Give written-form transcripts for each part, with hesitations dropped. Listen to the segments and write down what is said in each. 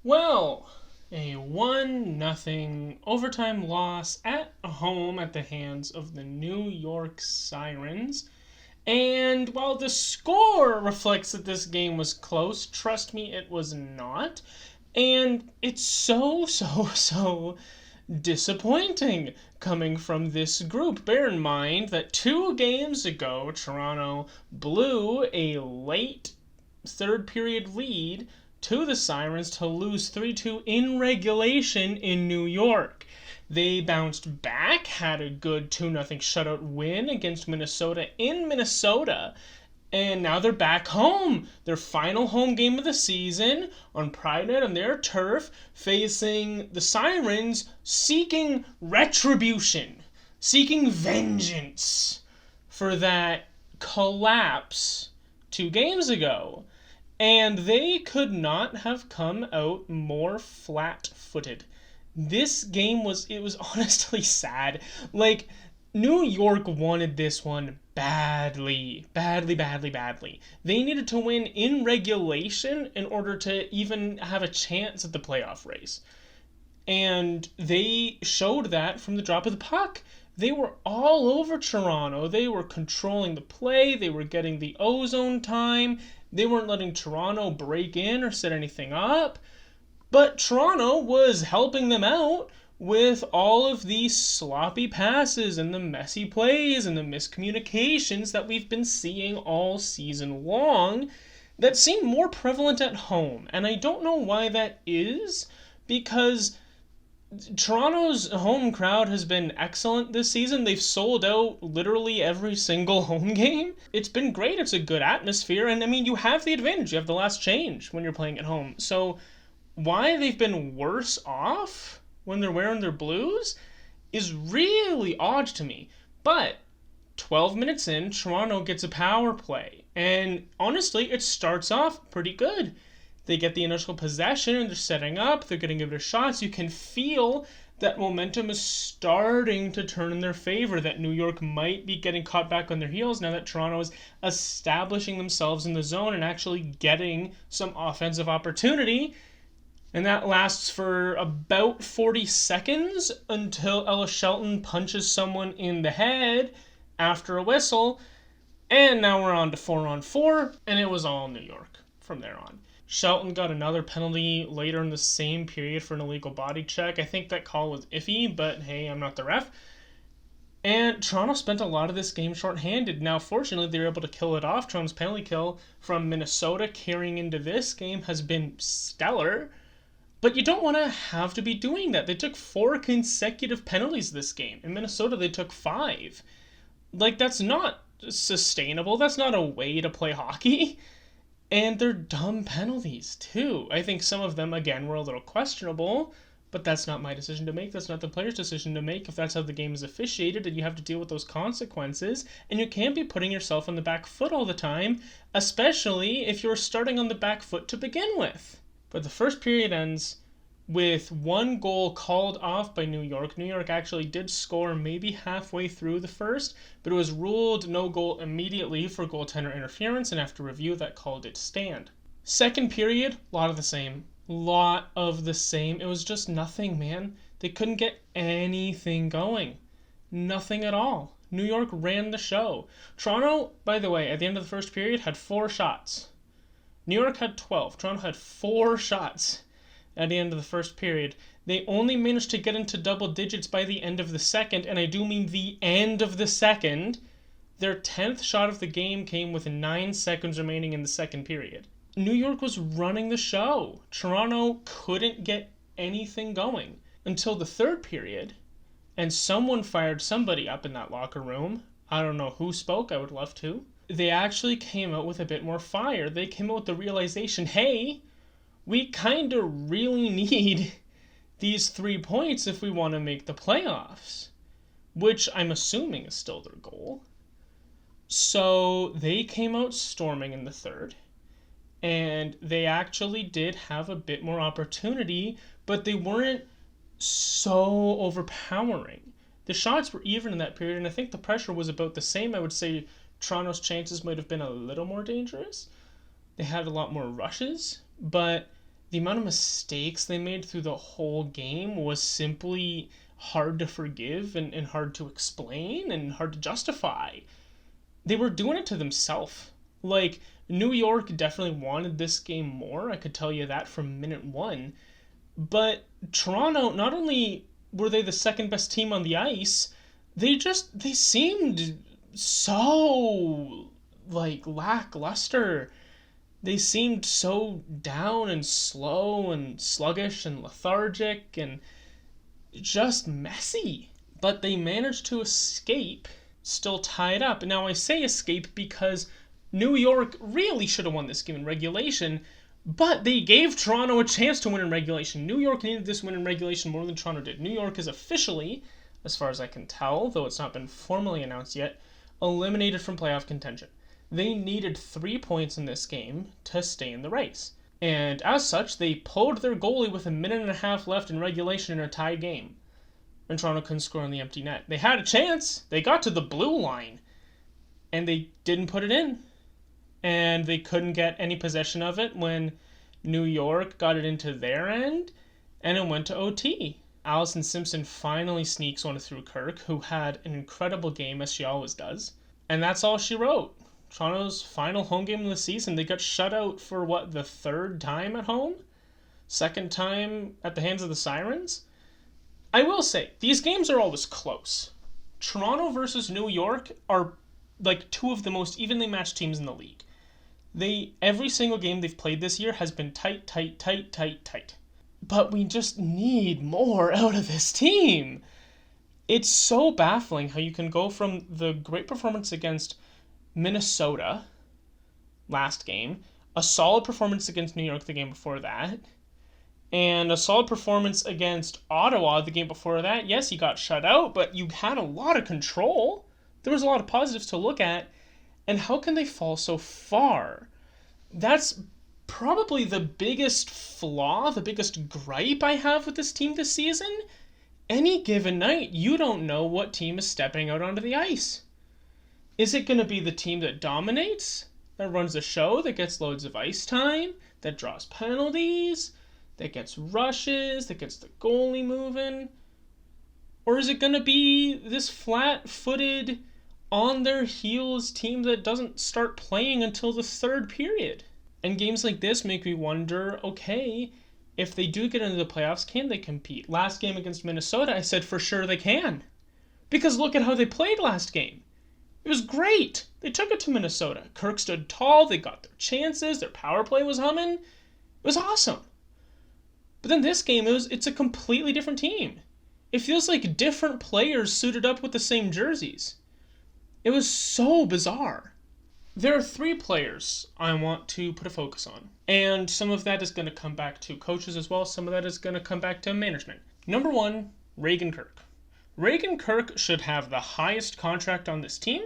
Well, a 1-0 overtime loss at home at the hands of the New York Sirens. And while the score reflects that this game was close, trust me, it was not. And it's so disappointing coming from this group. Bear in mind that 2 games ago, Toronto blew a late third period lead to the Sirens to lose 3-2 in regulation in New York. They bounced back, had a good 2-0 shutout win against Minnesota in Minnesota, and now they're back home. Their final home game of the season on Pride Night on their turf, facing the Sirens, seeking retribution, seeking vengeance for that collapse 2 games ago. And they could not have come out more flat-footed. This game was honestly sad. Like, New York wanted this one badly. They needed to win in regulation in order to even have a chance at the playoff race. And they showed that from the drop of the puck. They were all over Toronto. They were controlling the play. They were getting the ozone time. They weren't letting Toronto break in or set anything up. But Toronto was helping them out with all of these sloppy passes and the messy plays and the miscommunications that we've been seeing all season long that seem more prevalent at home. And I don't know why that is, because Toronto's home crowd has been excellent this season. They've sold out literally every single home game. It's been great. It's a good atmosphere. And I mean, you have the advantage. You have the last change when you're playing at home. So why they've been worse off when they're wearing their blues is really odd to me. But 12 minutes in, Toronto gets a power play. And honestly, it starts off pretty good. They get the initial possession and they're setting up, they're getting good shots. You can feel that momentum is starting to turn in their favor, that New York might be getting caught back on their heels now that Toronto is establishing themselves in the zone and actually getting some offensive opportunity. And that lasts for about 40 seconds until Ella Shelton punches someone in the head after a whistle. And now we're on to 4-on-4, and it was all New York from there on. Shelton got another penalty later in the same period for an illegal body check. I think that call was iffy, but hey, I'm not the ref. And Toronto spent a lot of this game shorthanded. Now, fortunately, they were able to kill it off. Toronto's penalty kill from Minnesota carrying into this game has been stellar. But you don't want to have to be doing that. They took 4 consecutive penalties this game. In Minnesota, they took 5. Like, that's not sustainable. That's not a way to play hockey. And they're dumb penalties, too. I think some of them, again, were a little questionable, but that's not my decision to make. That's not the player's decision to make if that's how the game is officiated, and you have to deal with those consequences. And you can't be putting yourself on the back foot all the time, especially if you're starting on the back foot to begin with. But the first period ends with 1 goal called off by New York. New York actually did score maybe halfway through the first, but it was ruled no goal immediately for goaltender interference, and after review that called it stand. Second period, a lot of the same. It was just nothing, man. They couldn't get anything going. Nothing at all. New York ran the show. Toronto, by the way, at the end of the first period, had 4 shots. New York had 12. Toronto had 4 shots at the end of the first period. They only managed to get into double digits by the end of the second, and I do mean the end of the second. Their 10th shot of the game came with 9 seconds remaining in the second period. New York was running the show. Toronto couldn't get anything going until the third period, and someone fired somebody up in that locker room. I don't know who spoke. I would love to. They actually came out with a bit more fire. They came out with the realization, hey, we kind of really need these 3 points if we want to make the playoffs, which I'm assuming is still their goal. So they came out storming in the third, and they actually did have a bit more opportunity, but they weren't so overpowering. The shots were even in that period, and I think the pressure was about the same. I would say Toronto's chances might have been a little more dangerous. They had a lot more rushes, but the amount of mistakes they made through the whole game was simply hard to forgive and hard to explain and hard to justify. They were doing it to themselves. Like, New York definitely wanted this game more. I could tell you that from minute one. But Toronto, not only were they the second best team on the ice, they seemed so like lackluster. They seemed so down and slow and sluggish and lethargic and just messy. But they managed to escape, still tied up. Now I say escape because New York really should have won this game in regulation, but they gave Toronto a chance to win in regulation. New York needed this win in regulation more than Toronto did. New York is officially, as far as I can tell, though it's not been formally announced yet, eliminated from playoff contention. They needed 3 points in this game to stay in the race. And as such, they pulled their goalie with a minute and a half left in regulation in a tied game. And Toronto couldn't score on the empty net. They had a chance. They got to the blue line. And they didn't put it in. And they couldn't get any possession of it when New York got it into their end. And it went to OT. Allison Simpson finally sneaks one through Kirk, who had an incredible game, as she always does. And that's all she wrote. Toronto's final home game of the season. They got shut out for, the third time at home? Second time at the hands of the Sirens? I will say, these games are always close. Toronto versus New York are like two of the most evenly matched teams in the league. Every single game they've played this year has been tight. But we just need more out of this team. It's so baffling how you can go from the great performance against Minnesota last game, a solid performance against New York the game before that, and a solid performance against Ottawa the game before that. Yes, you got shut out, but you had a lot of control. There was a lot of positives to look at. And how can they fall so far? That's probably the biggest flaw, the biggest gripe I have with this team this season. Any given night, you don't know what team is stepping out onto the ice. Is it going to be the team that dominates, that runs the show, that gets loads of ice time, that draws penalties, that gets rushes, that gets the goalie moving? Or is it going to be this flat-footed, on their heels team that doesn't start playing until the third period? And games like this make me wonder, okay, if they do get into the playoffs, can they compete? Last game against Minnesota, I said for sure they can. Because look at how they played last game. It was great. They took it to Minnesota. Kirk stood tall. They got their chances. Their power play was humming. It was awesome. But then this game, it's a completely different team. It feels like different players suited up with the same jerseys. It was so bizarre. There are 3 players I want to put a focus on. And some of that is going to come back to coaches as well. Some of that is going to come back to management. Number 1, Reagan Kirk. Reagan Kirk should have the highest contract on this team.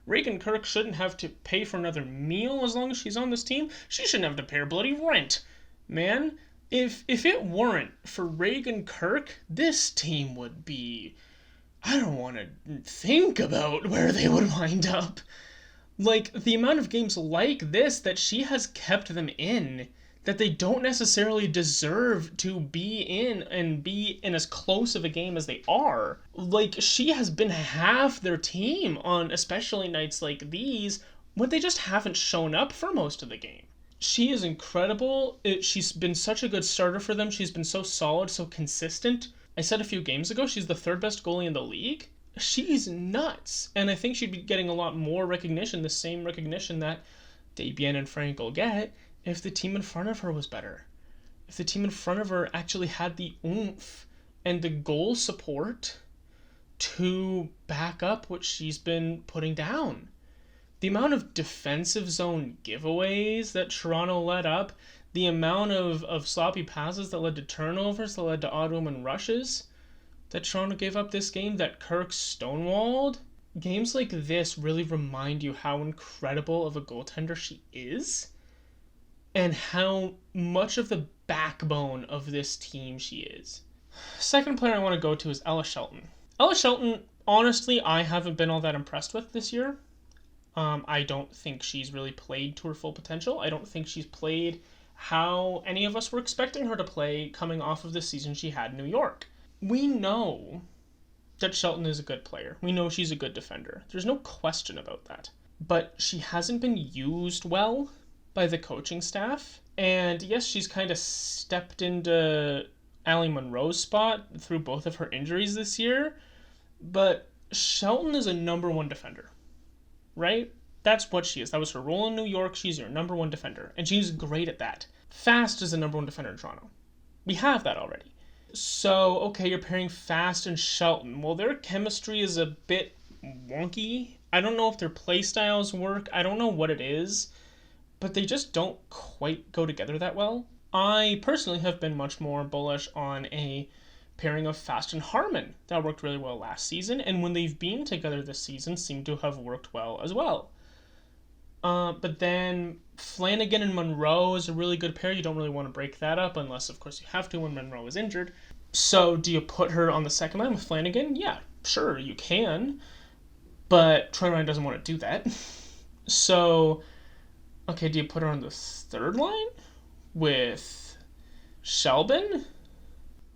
Reagan Kirk shouldn't have to pay for another meal as long as she's on this team. She shouldn't have to pay her bloody rent. Man, if it weren't for Reagan Kirk, this team would be... I don't want to think about where they would wind up. Like, the amount of games like this that she has kept them in, that they don't necessarily deserve to be in and be in as close of a game as they are. Like, she has been half their team on especially nights like these when they just haven't shown up for most of the game. She is incredible. She's been such a good starter for them. She's been so solid, so consistent. I said a few games ago, she's the 3rd best goalie in the league. She's nuts. And I think she'd be getting a lot more recognition, the same recognition that Desbiens and Frankel get, if the team in front of her was better. If the team in front of her actually had the oomph and the goal support to back up what she's been putting down. The amount of defensive zone giveaways that Toronto let up, the amount of sloppy passes that led to turnovers, that led to odd woman rushes that Toronto gave up this game, that Kirk stonewalled. Games like this really remind you how incredible of a goaltender she is and how much of the backbone of this team she is. Second player I want to go to is Ella Shelton. Ella Shelton, honestly, I haven't been all that impressed with this year. I don't think she's really played to her full potential. I don't think she's played how any of us were expecting her to play coming off of the season she had in New York. We know that Shelton is a good player. We know she's a good defender. There's no question about that. But she hasn't been used well by the coaching staff. And yes, she's kind of stepped into Allie Monroe's spot through both of her injuries this year. But Shelton is a number one defender, right? That's what she is. That was her role in New York. She's your number one defender. And she's great at that. Fast is the number one defender in Toronto. We have that already. So, okay, you're pairing Fast and Shelton. Well, their chemistry is a bit wonky. I don't know if their play styles work. I don't know what it is. But they just don't quite go together that well. I personally have been much more bullish on a pairing of Fast and Harmon. That worked really well last season. And when they've been together this season, seem to have worked well as well. But then Flanagan and Monroe is a really good pair. You don't really want to break that up unless, of course, you have to when Monroe is injured. So do you put her on the second line with Flanagan? Yeah, sure, you can. But Troy Ryan doesn't want to do that. So, okay, do you put her on the third line with Shelton?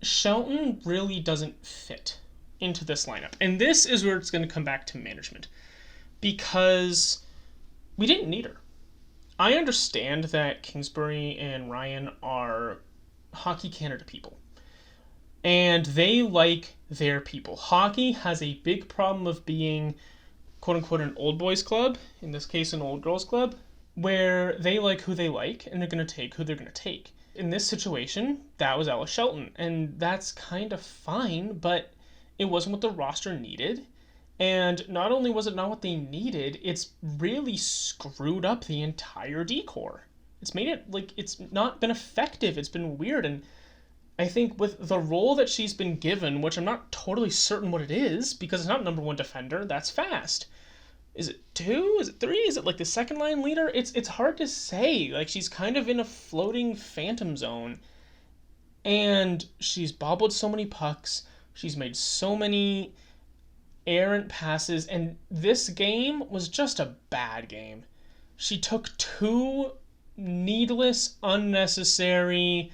Shelton really doesn't fit into this lineup. And this is where it's going to come back to management. Because we didn't need her. I understand that Kingsbury and Ryan are Hockey Canada people. And they like their people. Hockey has a big problem of being, quote-unquote, an old boys club, in this case an old girls club, where they like who they like, and they're going to take who they're going to take. In this situation, that was Alice Shelton, and that's kind of fine, but it wasn't what the roster needed. And not only was it not what they needed, it's really screwed up the entire decor. It's made it, it's not been effective. It's been weird. And I think with the role that she's been given, which I'm not totally certain what it is, because it's not number one defender, that's Fast. Is it 2? Is it 3? Is it the second line leader? It's hard to say. She's kind of in a floating phantom zone. And she's bobbled so many pucks. She's made so many errant passes, and this game was just a bad game. She took 2 needless, unnecessary,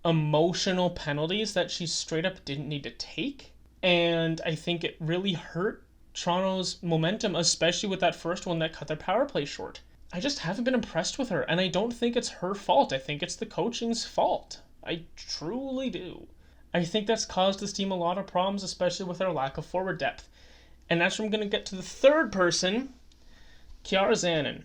emotional penalties that she straight up didn't need to take, and I think it really hurt Toronto's momentum, especially with that first one that cut their power play short. I just haven't been impressed with her, and I don't think it's her fault. I think it's the coaching's fault. I truly do. I think that's caused this team a lot of problems, especially with their lack of forward depth. And that's where I'm going to get to the third person, Kiara Zanin.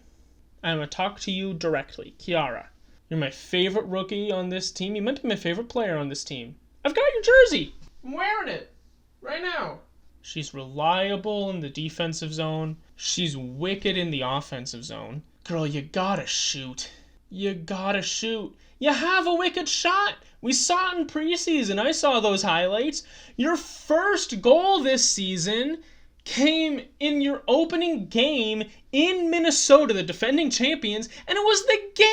I'm going to talk to you directly. Kiara, you're my favorite rookie on this team. You might be my favorite player on this team. I've got your jersey. I'm wearing it right now. She's reliable in the defensive zone. She's wicked in the offensive zone. Girl, you gotta shoot. You gotta shoot. You have a wicked shot. We saw it in preseason. I saw those highlights. Your first goal this season came in your opening game in Minnesota, the defending champions, and it was the game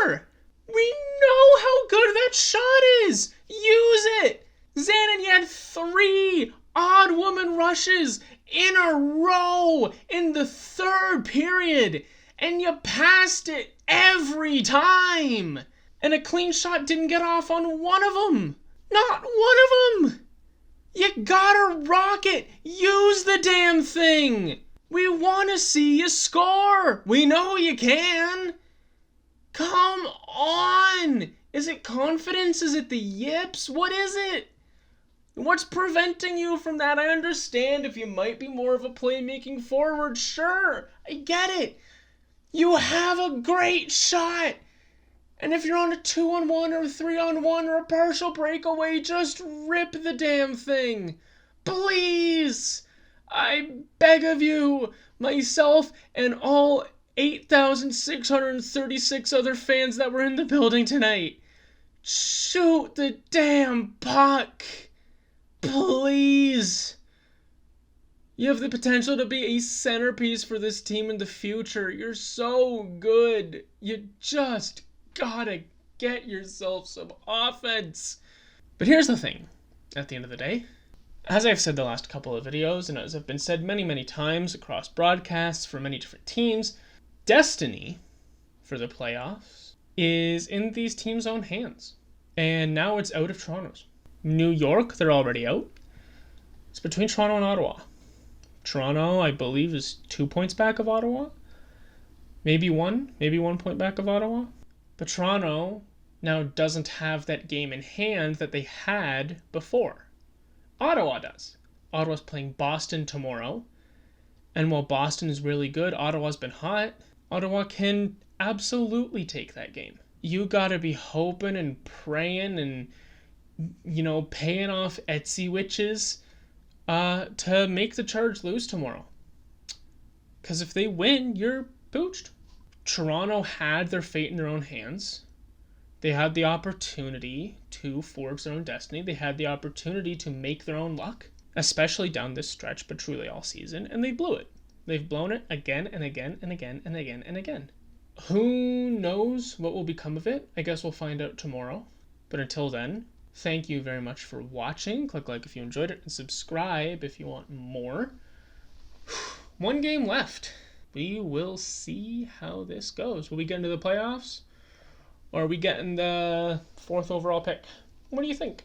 winner. We know how good that shot is. Use it. Zanin, you had 3 odd woman rushes in a row in the third period, and you passed it every time. And a clean shot didn't get off on one of them. Not one of them. You gotta rock it. Use the damn thing. We want to see you score. We know you can. Come on. Is it confidence? Is it the yips? What is it? What's preventing you from that? I understand if you might be more of a playmaking forward. Sure, I get it. You have a great shot. And if you're on a 2-on-1 or a 3-on-1 or a partial breakaway, just rip the damn thing. Please. I beg of you, myself and all 8,636 other fans that were in the building tonight. Shoot the damn puck. Please. You have the potential to be a centerpiece for this team in the future. You're so good. You just gotta get yourself some offense. But here's the thing, at the end of the day, as I've said the last couple of videos, and as have been said many, many times across broadcasts for many different teams, destiny for the playoffs is in these teams' own hands. And now it's out of Toronto's. New York, they're already out. It's between Toronto and Ottawa. Toronto, I believe, is 2 points back of Ottawa. Maybe 1 point back of Ottawa. But Toronto now doesn't have that game in hand that they had before. Ottawa does. Ottawa's playing Boston tomorrow. And while Boston is really good, Ottawa's been hot. Ottawa can absolutely take that game. You gotta be hoping and praying and, paying off Etsy witches to make the Charge lose tomorrow. Because if they win, you're pooched. Toronto had their fate in their own hands. They had the opportunity to forge their own destiny. They had the opportunity to make their own luck, especially down this stretch, but truly all season, and they blew it. They've blown it again and again and again and again and again. Who knows what will become of it? I guess we'll find out tomorrow. But until then, thank you very much for watching. Click like if you enjoyed it and subscribe if you want more. 1 game left. We will see how this goes. Will we get into the playoffs? Or are we getting the 4th overall pick? What do you think?